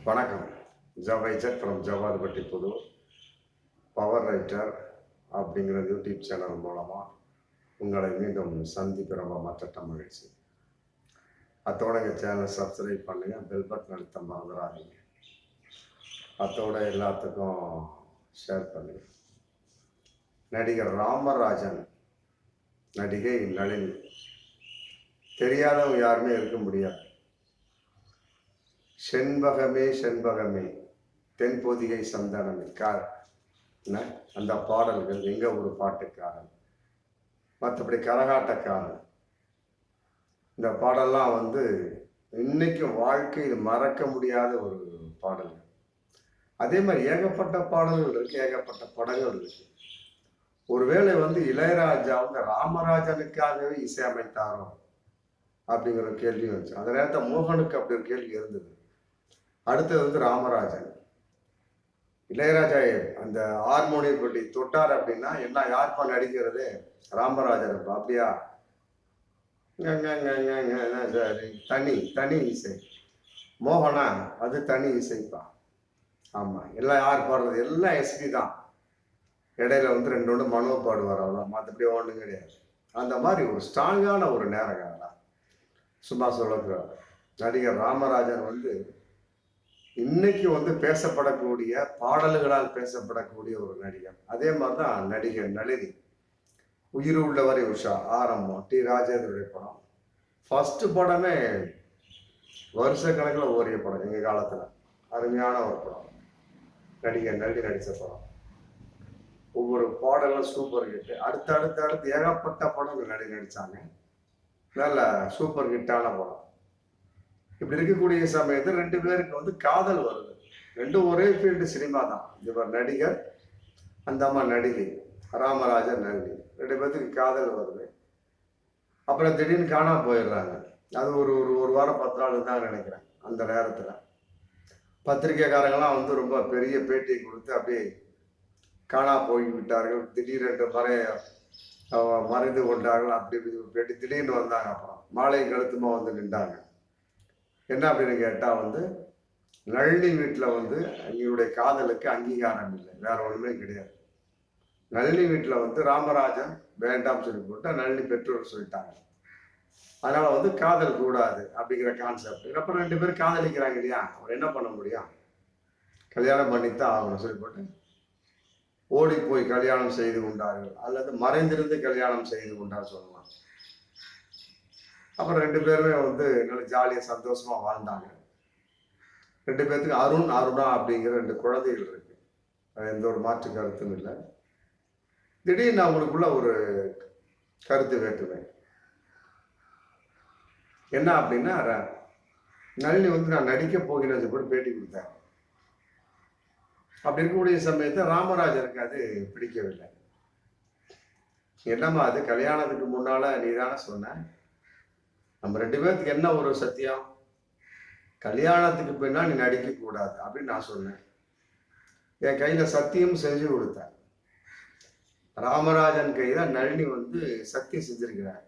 வணக்கம். ஜவைஜத் ஃப்ரம் ஜவாதுபட்டி புது power writer அப்படிங்கிற யூடியூப் சேனல் மூலமாக உங்களை மீண்டும் சந்திப்பு ரொம்ப மற்ற மகிழ்ச்சி. அத்தோட எங்கள் சேனலை சப்ஸ்கிரைப் பண்ணுங்கள், பெல் பட்டன் அழுத்த மறந்துடாதீங்க. அத்தோட எல்லாத்துக்கும் ஷேர் பண்ணுங்க. நடிகர் ராமராஜன், நடிகை நளினி, தெரியாதவங்க யாருமே இருக்க முடியாது. செண்பகமே செண்பகமே தென்பொதிகை சந்தனமே அந்த பாடல்கள் எங்க ஒரு பாட்டுக்காரன், மற்றபடி கரகாட்டக்காரன், இந்த பாடல்லாம் இன்னைக்கு வாழ்க்கையில் மறக்க முடியாத ஒரு பாடல்கள். அதே மாதிரி ஏகப்பட்ட பாடல்கள் இருக்கு, ஏகப்பட்ட படங்கள் இருக்கு. ஒருவேளை இளையராஜா ராமராஜனுக்காகவே இசையமைத்தாரோ அப்படிங்கிற கேள்வி வந்துச்சு. அந்த நேரத்தில் மோகனுக்கு அப்படி ஒரு கேள்வி இருந்தது. அடுத்தது ராமராஜன். இளையராஜா அந்த ஹார்மோனியம் கொட்டி தொட்டார் அப்படின்னா என்ன, யார்ப்பா நடிக்கிறது? ராமராஜன். அப்படியா? தனி தனி இசை. மோகனா அது தனி இசைப்பா. ஆமா, எல்லாம் யார் பாடுறது? எல்லாம் எஸ்பி தான். இடையில ரெண்டு ஒன்று மனோ பாடுவார், அவ்வளோ, மற்றபடி ஒன்றும் கிடையாது. அந்த மாதிரி ஒரு ஸ்ட்ராங்கான ஒரு நேரங்களா சும்மா சொல்லுகிறார். நடிகர் ராமராஜன் இன்னைக்கு பேசப்படக்கூடிய பாடல்களால் பேசப்படக்கூடிய ஒரு நடிகர். அதே மாதிரிதான் நடிகர் நளினி. உயிர் உள்ளவரை உஷா ஆரம்பம் டி ராஜேந்திரனுடைய படம். ஃபர்ஸ்ட் படமே வருஷ கணக்கில் ஓரிய படம். எங்க காலத்துல அருமையான ஒரு படம். நடிகர் நளினி நடிச்ச படம். ஒவ்வொரு பாடலும் சூப்பர் ஹிட். அடுத்து ஏகப்பட்ட படம் நடிச்சாங்க. நல்ல சூப்பர் ஹிட்டான படம். இப்படி இருக்கக்கூடிய சமயத்தில் ரெண்டு பேருக்கு காதல் வருது. ரெண்டும் ஒரே ஃபீல்டு சினிமா தான். இவர் நடிகர், அந்த அம்மா நடிகை. ராமராஜன் நளினி, ரெண்டு பேர்த்துக்கு காதல் வருது. அப்புறம் திடீர்னு காணாம போயிடுறாங்க. அது ஒரு ஒரு வாரம் 10 நாள் தான் நினைக்கிறேன். அந்த நேரத்தில் பத்திரிகைக்காரங்களாம் ரொம்ப பெரிய பேட்டியை கொடுத்து அப்படியே காணா போய் விட்டார்கள், திடீரென்று மறைந்து கொண்டார்கள், அப்படி பேட்டி திடீர்னு வந்தாங்க. அப்புறம் மாலை கழுத்துமா நின்றாங்க. என்ன அப்படின்னு கேட்டா நளினி வீட்டுல எங்களுடைய காதலுக்கு அங்கீகாரம் இல்லை, வேற ஒண்ணுமே கிடையாது. நளினி வீட்டுல ராமராஜன் வேண்டாம் சொல்லி போட்டு நளினி பெற்றோர் சொல்லிட்டாங்க. அதனால காதல் கூடாது அப்படிங்கிற கான்செப்ட். அப்புறம் ரெண்டு பேரும் காதலிக்கிறாங்க இல்லையா, அவர் என்ன பண்ண முடியும்? கல்யாணம் பண்ணித்தான் ஆகணும் சொல்லி போட்டு ஓடி போய் கல்யாணம் செய்து கொண்டார்கள், அல்லது மறைந்திருந்து கல்யாணம் செய்து கொண்டார் சொல்லலாம். அப்புறம் ரெண்டு பேருமே நல்ல ஜாலியா சந்தோஷமா வாழ்ந்தாங்க. ரெண்டு பேர்த்துக்கு அருணா அப்படிங்கிற 2 குழந்தைகள் இருக்கு. எந்த ஒரு மாற்று கருத்தும் இல்லை. திடீர்னு அவங்களுக்குள்ள ஒரு கருத்து வேற்றுமை. என்ன அப்படின்னா, நளினி நான் நடிக்க போகிறேன்னு கூட பேட்டி கொடுத்தேன். அப்படி இருக்கக்கூடிய சமயத்தை ராமராஜனுக்கு அது பிடிக்கவில்லை. என்னம்மா அது, கல்யாணத்துக்கு முன்னால நீ தானே சொன்ன, நம்ம ரெண்டு பேர்த்துக்கு என்ன ஒரு சத்தியம், கல்யாணத்துக்கு பின்னா நீ நடிக்க கூடாது அப்படின்னு நான் சொன்னேன். என் கையில சத்தியம் செஞ்சு கொடுத்தேன். ராமராஜன் கையில நளினி சத்தியம் செஞ்சிருக்கிறார்,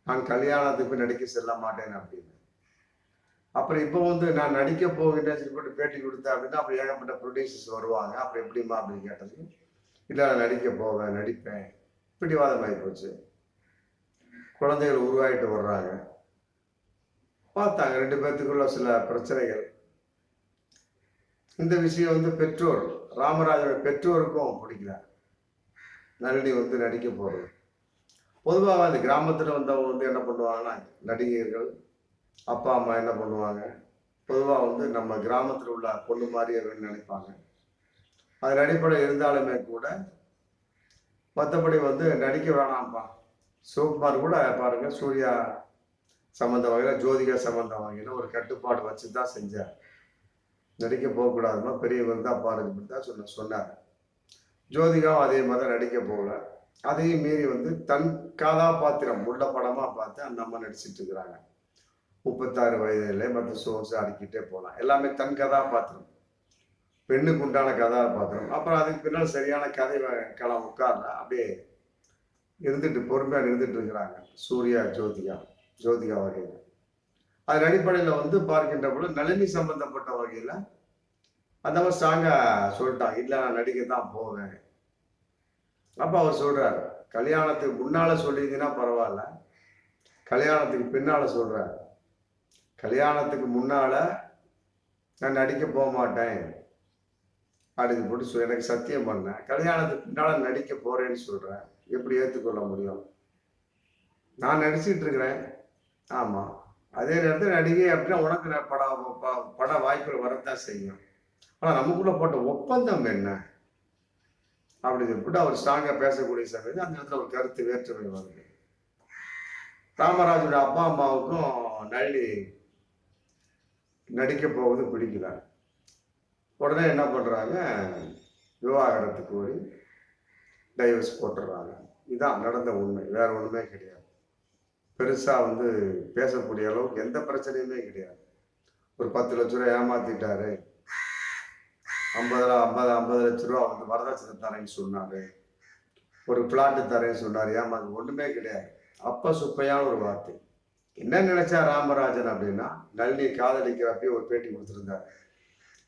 நான் கல்யாணத்துக்கு நடிக்க செல்ல மாட்டேன் அப்படின்னு. அப்புறம் இப்போ நான் நடிக்க போகிட்டேன்னு சொல்லி பேட்டி கொடுத்தேன் அப்படின்னா அப்புறம் ஏகப்பட்ட ப்ரொடியூசர்ஸ் வருவாங்க. அப்புறம் எப்படிமா அப்படின்னு கேட்டது, இல்லை நான் நடிக்க போவேன், நடிப்பேன். பிடிவாதம் ஆகி போச்சு. குழந்தைகள் உருவாகிட்டு வர்றாங்க. பார்த்தாங்க ரெண்டு பேர்த்துக்குள்ள சில பிரச்சனைகள். இந்த விஷயம் பெற்றோர், ராமராஜோட பெற்றோருக்கும் பிடிக்கல. நளினி நடிக்க போறது. பொதுவாக அந்த கிராமத்துல வந்தவங்க என்ன பண்ணுவாங்கன்னா, நடிகர்கள் அப்பா அம்மா என்ன பண்ணுவாங்க, பொதுவாக நம்ம கிராமத்தில் உள்ள பொண்ணு மாதிரி நினைப்பாங்க. அதன் அடிப்படை இருந்தாலுமே கூட மற்றபடி நடிக்க வேணாம்ப்பா. சிவகுமார் கூட பாருங்க, சூர்யா சம்பந்த வகையில், ஜோதிகா சம்பந்த வகையில் ஒரு கட்டுப்பாடு வச்சுதான் செஞ்சார். நடிக்க போகக்கூடாதுன்னா பெரியவர் தான் பாருங்க தான் சொன்னார். ஜோதிகாவும் அதே மாதிரி நடிக்க போகல. அதையும் மீறி தன் கதாபாத்திரம் உள்ள படமா பார்த்து அந்த அம்மா நடிச்சிட்டு இருக்கிறாங்க. 36 வயதிலே மற்ற சோர்ஸ் அடிக்கிட்டே போகலாம். எல்லாமே தன் கதாபாத்திரம், பெண்ணுக்கு உண்டான கதாபாத்திரம். அப்புறம் அதுக்கு பின்னால் சரியான கதை களம் உட்கார்ல அப்படியே இருந்துட்டு பொறுமையாக இருந்துட்டு இருக்கிறாங்க. சூர்யா ஜோதிகா வகையில் அதன் அடிப்படையில் வந்து பார்க்கின்ற பொழுது நளினி சம்பந்தப்பட்ட வகையில் அந்த மாதிரி ஸ்ட்ராங்கா சொல்லிட்டாங்க, இல்லை நான் நடிக்கத்தான் போவேன். அப்ப அவர் சொல்றாரு, கல்யாணத்துக்கு முன்னால சொல்லியிருந்தீங்கன்னா பரவாயில்ல, கல்யாணத்துக்கு பின்னால சொல்றாரு. கல்யாணத்துக்கு முன்னால நான் நடிக்க போக மாட்டேன் அப்படின்னு போட்டு எனக்கு சத்தியம் பண்ணேன். கல்யாணத்துக்கு பின்னால நடிக்க போறேன்னு சொல்றேன், எப்படி ஏற்றுக்கொள்ள முடியும்? நான் நடிச்சுட்டு இருக்கிறேன், ஆமா. அதே நேரத்தில் நடிகை அப்படின்னா உனக்கு பட வாய்ப்புகள் வரத்தான் செய்யும். ஆனா நமக்குள்ள போட்ட ஒப்பந்தம் என்ன அப்படின்னு சொல்லிட்டு அவர் ஸ்ட்ராங்கா பேசக்கூடிய சமயத்தில் அந்த இடத்துல ஒரு கருத்து வேற்றுமை வருது. ராமராஜோட அப்பா அம்மாவுக்கும் நளினி நடிக்க போவது பிடிக்கல. உடனே என்ன பண்றாங்க, விவாகரத்து கோரி டைவர்ஸ் போட்டுடுறாங்க. இதுதான் நடந்த உண்மை, வேற ஒண்ணுமே கிடையாது. பெருசா வந்து பேசக்கூடிய அளவுக்கு எந்த பிரச்சனையுமே கிடையாது. ஒரு 10 லட்ச ரூபாய் ஏமாத்திட்டாரு, 50 லட்ச ரூபா வந்து வரதட்சணை தரேன்னு சொன்னாரு, ஒரு பிளாட்டு தரேன்னு சொன்னாரு, ஏமாந்து ஒண்ணுமே கிடையாது. அப்ப சுப்பையான ஒரு வார்த்தை. என்ன நினைச்சா ராமராஜன் அப்படின்னா, நளினி காதலிக்கிறப்ப ஒரு பேட்டி கொடுத்துருந்தாரு.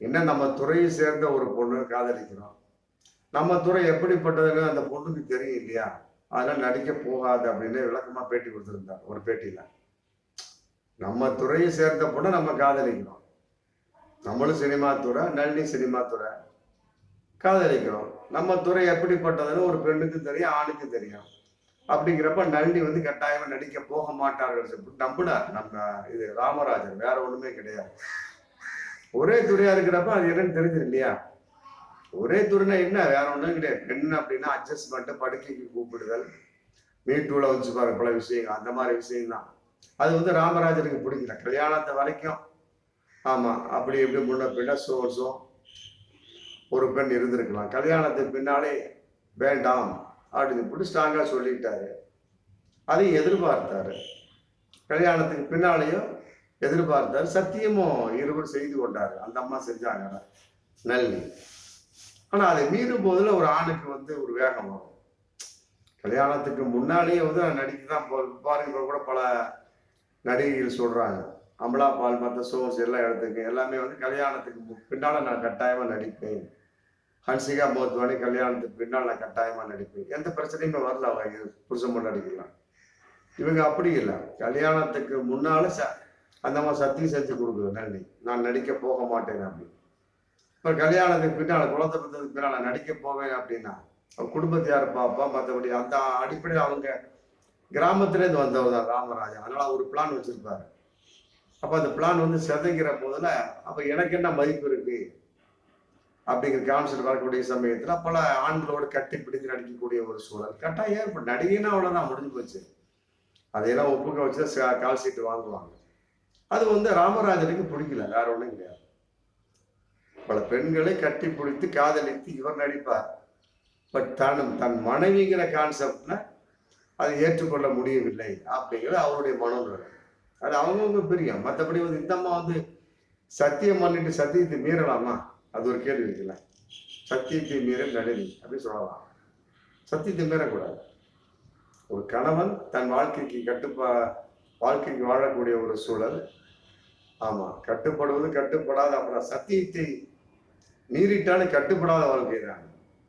என்ன நம்ம துறையை சேர்ந்த ஒரு பொண்ணு காதலிக்கிறோம், நம்ம துறை எப்படிப்பட்டதுன்னு அந்த பொண்ணுக்கு தெரியும் இல்லையா, அதனால நடிக்க போகாது அப்படின்னு விளக்கமா பேட்டி கொடுத்துருந்தார் ஒரு பேட்டியில. நம்ம துறையை சேர்ந்த பொண்ணை நம்ம காதலிக்கிறோம், நம்மளும் சினிமா துறை, நளினி சினிமா துறை, காதலிக்கிறோம். நம்ம துறை எப்படிப்பட்டதுன்னு ஒரு பெண்ணுக்கு தெரியும், ஆணுக்கு தெரியும். அப்படிங்கிறப்ப நளினி வந்து கட்டாயமா நடிக்க போக மாட்டார்கள் நம்பினார் நம்ம இது ராமராஜன், வேற ஒண்ணுமே கிடையாது. ஒரே துறையா இருக்கிறப்ப அது என்னன்னு தெரிஞ்சது இல்லையா. ஒரே துறைனா என்ன, வேற ஒண்ணும் கிடையாது. என்ன அப்படின்னா அட்ஜஸ்ட்மெண்ட், படுக்கைக்கு கூப்பிடுதல், மீட்டூல வச்சு பாருங்க பல விஷயங்கள், அந்த மாதிரி விஷயம்தான். அது வந்து ராமராஜனுக்கு பிடிக்கல. கல்யாணத்தை வரைக்கும் ஆமா அப்படி எப்படி முன்ன பின்ன சோர்ஸும் ஒரு பெண் இருந்திருக்கலாம், கல்யாணத்துக்கு பின்னாலே வேண்டாம் அப்படின்னு போட்டு ஸ்ட்ராங்கா சொல்லிட்டாரு. அதையும் எதிர்பார்த்தாரு, கல்யாணத்துக்கு பின்னாலேயும் எதிர்பார்த்தாரு. சத்தியமும் இருவர் செய்து கொண்டாரு, அந்த அம்மா செஞ்சாங்க நளினி. ஆனா அதை மீறும் போதுல ஒரு ஆணுக்கு வந்து ஒரு வேகம் வரும். கல்யாணத்துக்கு முன்னாலேயே வந்து நான் நடிக்கதான் பாருங்க, கூட பல நடிகைகள் சொல்றாங்க, அமலா பால் மற்ற சோர்ஸ் எல்லாம் இடத்துக்கு எல்லாமே வந்து கல்யாணத்துக்கு பின்னால நான் கட்டாயமா நடிப்பேன், ஹன்சிகா மோத்வானி கல்யாணத்துக்கு பின்னால் நான் கட்டாயமா நடிப்பேன், எந்த பிரச்சனையுமே வரல அவங்க புருஷன் நடிக்கலாம். இவங்க அப்படி இல்லை, கல்யாணத்துக்கு முன்னால அந்த மாதிரி சத்தியம் செஞ்சு கொடுக்குது நளினி, நான் நடிக்க போக மாட்டேன் அப்படின்னு. இப்போ கல்யாணத்துக்கு பின்னால் குழந்தை பிறந்ததுக்கு பின்னால் நான் நடிக்க போவேன் அப்படின்னா குடும்பத்தை யார் பாப்பா, மற்றபடி அந்த அடிப்படையில் அவங்க கிராமத்திலேருந்து வந்தவர் தான் ராமராஜன், அதனால ஒரு பிளான் வச்சிருப்பாரு. அப்ப அந்த பிளான் வந்து செதைங்கிற போதுல அப்ப எனக்கு என்ன மதிப்பு இருக்கு அப்படிங்கிற கான்செப்ட் வரக்கூடிய சமயத்துல பல ஆண்களோடு கட்டி பிடித்து நடிக்கக்கூடிய ஒரு சூழல் கட்டாயம். இப்ப நடிகைன்னா அவ்வளவுதான், முடிஞ்சு போச்சு. அதையெல்லாம் ஒப்புக்க வச்சு கால் சீட்டு வாங்குவாங்க. அது வந்து ராமராஜனுக்கு பிடிக்கல, வேற ஒண்ணும் கிடையாது. பல பெண்களை கட்டி பிடித்து காதலித்து இவர் நடிப்பார். பட் தன் மனைவிங்கிற கான்செப்ட்ல அதை ஏற்றுக்கொள்ள முடியவில்லை அப்படிங்கிறது அவருடைய மனோநிலை. அது அவங்கவுங்க பிரியம். மற்றபடி வந்து இந்த அம்மா வந்து சத்தியம் பண்ணிட்டு சத்தியத்தை மீறலாமா, அது ஒரு கேள்வி இருக்குல்ல. சத்தியத்தை மீறல் நளினி அப்படின்னு சொல்லலாம், சத்தியத்தை மீறக்கூடாது. ஒரு கணவன் தன் வாழ்க்கைக்கு வாழக்கூடிய ஒரு சூழல், ஆமா கட்டுப்படுவது கட்டுப்படாத, அப்புறம் சத்தியத்தை மீறிட்டாலும் கட்டுப்படாத வாழ்க்கை தான்.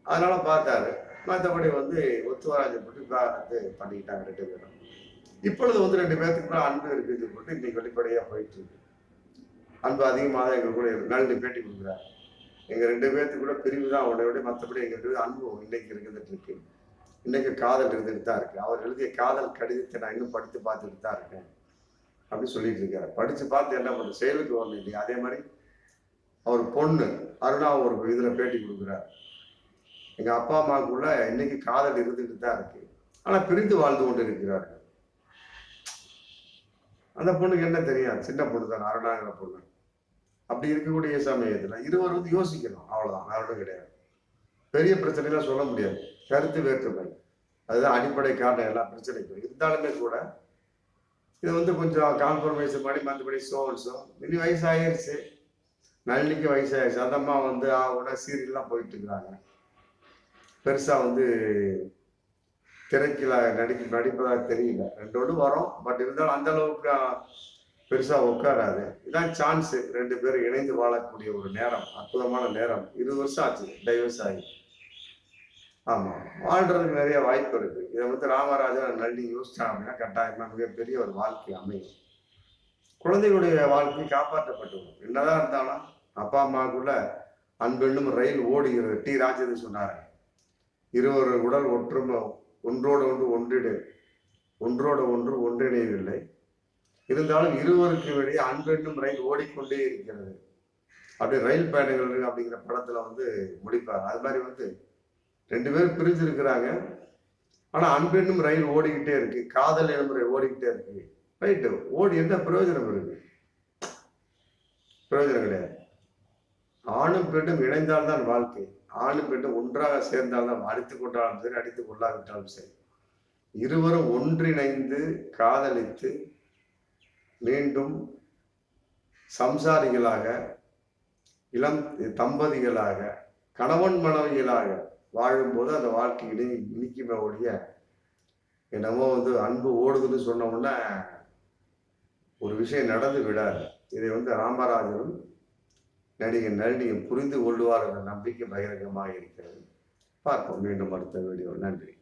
அதனால பார்த்தாரு. மற்றபடி வந்து ஒத்துவராஜை போட்டு விவாகரத்து பண்ணிக்கிட்டாங்க 2 பேரும். இப்பொழுது வந்து 2 பேர்த்துக்கு அன்பு இருக்குது போட்டு இன்னைக்கு வெளிப்படையா போயிட்டு இருக்கு. அன்பு அதிகமாக தான் எங்க கூட நளினி பேட்டி கொடுக்குறாரு. எங்க 2 பேர்த்துக்கு கூட பிரிவு தான் உடனே, மற்றபடி எங்க அன்பு இன்னைக்கு இருந்துட்டு இருக்கு. இன்னைக்கு காதல் இருந்துட்டு தான் இருக்கு. அவர் எழுதிய காதல் கடிதத்தை நான் இன்னும் படித்து பார்த்துட்டு தான் இருக்கேன் அப்படின்னு சொல்லிட்டு இருக்காரு. படிச்சு பார்த்து என்ன பண்ணு, செயலுக்கு வரணும் இல்லையா. அதே மாதிரி அவர் பொண்ணு அருணா ஒரு இதுல பேட்டி கொடுக்குறாரு. எங்க அப்பா அம்மாவுக்குள்ள இன்னைக்கு காதல் இருந்துட்டு தான் இருக்கு, ஆனா பிரிந்து வாழ்ந்து கொண்டு இருக்கிறார்கள். அந்த பொண்ணுக்கு என்ன தெரியும், சின்ன பொண்ணு தான் அருணாங்கிற பொண்ணு. அப்படி இருக்கக்கூடிய சமயத்துல இருவர் வந்து யோசிக்கணும், அவ்வளவுதான், வேற கிடையாது. பெரிய பிரச்சனைலாம் சொல்ல முடியாது, கருத்து வேற்றுமை அதுதான் அடிப்படை காரணம் எல்லா பிரச்சனைக்கும். இருந்தாலுமே கூட இது வந்து கொஞ்சம் கான்ஃபர்மேஷன் பண்ணி மற்றபடி சோன்ஸும் இனி வயசாயிருச்சு, நளினிக்கு வயசாயிருச்சு. அதம்மா வந்து சீரியல்லாம் போயிட்டு இருக்கிறாங்க. பெருசா வந்து திரைக்குல நடிப்பதாக தெரியல. 2 வரும், பட் இருந்தாலும் அந்த அளவுக்கு பெருசா உட்காராது. இதான் சான்ஸ். 2 பேரும் இணைந்து வாழக்கூடிய ஒரு நேரம், அற்புதமான நேரம். 20 வருஷம் ஆச்சு டைவர்ஸ் ஆகி. ஆமா, வாழ்றதுக்கு நிறைய வாய்ப்பு இருக்கு. இதை வந்து ராமராஜன் நளினி யோசிச்சாங்க அப்படின்னா கட்டாயமா மிகப்பெரிய ஒரு வாழ்க்கை அமையும். குழந்தைகளுடைய வாழ்க்கை காப்பாற்றப்பட்டுவிடும். என்னதான் இருந்தாலும் அப்பா அம்மாவுக்குள்ள அன்பென்னும் ரயில் ஓடுகிறது. டி ராஜேந்திரன் சொன்னாரு, இருவர் உடல் ஒற்றுமை ஒன்றோடு ஒன்று ஒன்றிடு, ஒன்றோடு ஒன்று ஒன்றிணையவில்லை, இருந்தாலும் இருவருக்கு இடையே அன்பென்னும் ரயில் ஓடிக்கொண்டே இருக்கிறது. அப்படி ரயில் பயணங்கள் அப்படிங்கிற படத்துல வந்து முடிப்பார். அது மாதிரி வந்து 2 பேரும் பிரிஞ்சு இருக்கிறாங்க, ஆனா அன்பென்னும் ரயில் ஓடிக்கிட்டே இருக்கு, காதல் எனும் ரயில் ஓடிக்கிட்டே இருக்கு. ரைட்டு, ஓடி என்ன பிரயோஜனம் இருக்கு? பிரயோஜனம் கிடையாது. ஆணும் பெண்ணும் இணைந்தால்தான் வாழ்க்கை. ஆணும் பெண்ணும் ஒன்றாக சேர்ந்தால்தான், அடித்துக் கொண்டாலும் சரி, அடித்துக் கொள்ளாவிட்டாலும் சரி, இருவரும் ஒன்றிணைந்து காதலித்து மீண்டும் சம்சாரிகளாக, இளம் தம்பதிகளாக, கணவன் மனைவிகளாக வாழும்போது அந்த வாழ்க்கை இனிக்குமே ஒழிய, என்னமோ வந்து அன்பு ஓடுதுன்னு சொன்ன உடனே ஒரு விஷயம் நடந்து விடாது. இதை வந்து ராமராஜனும் நடிகர் நளினியும் புரிந்து கொள்வார் என்ற நம்பிக்கை பகிரங்கமாக இருக்கிறது. பார்ப்போம் மீண்டும் அடுத்த வீடியோ. நன்றி.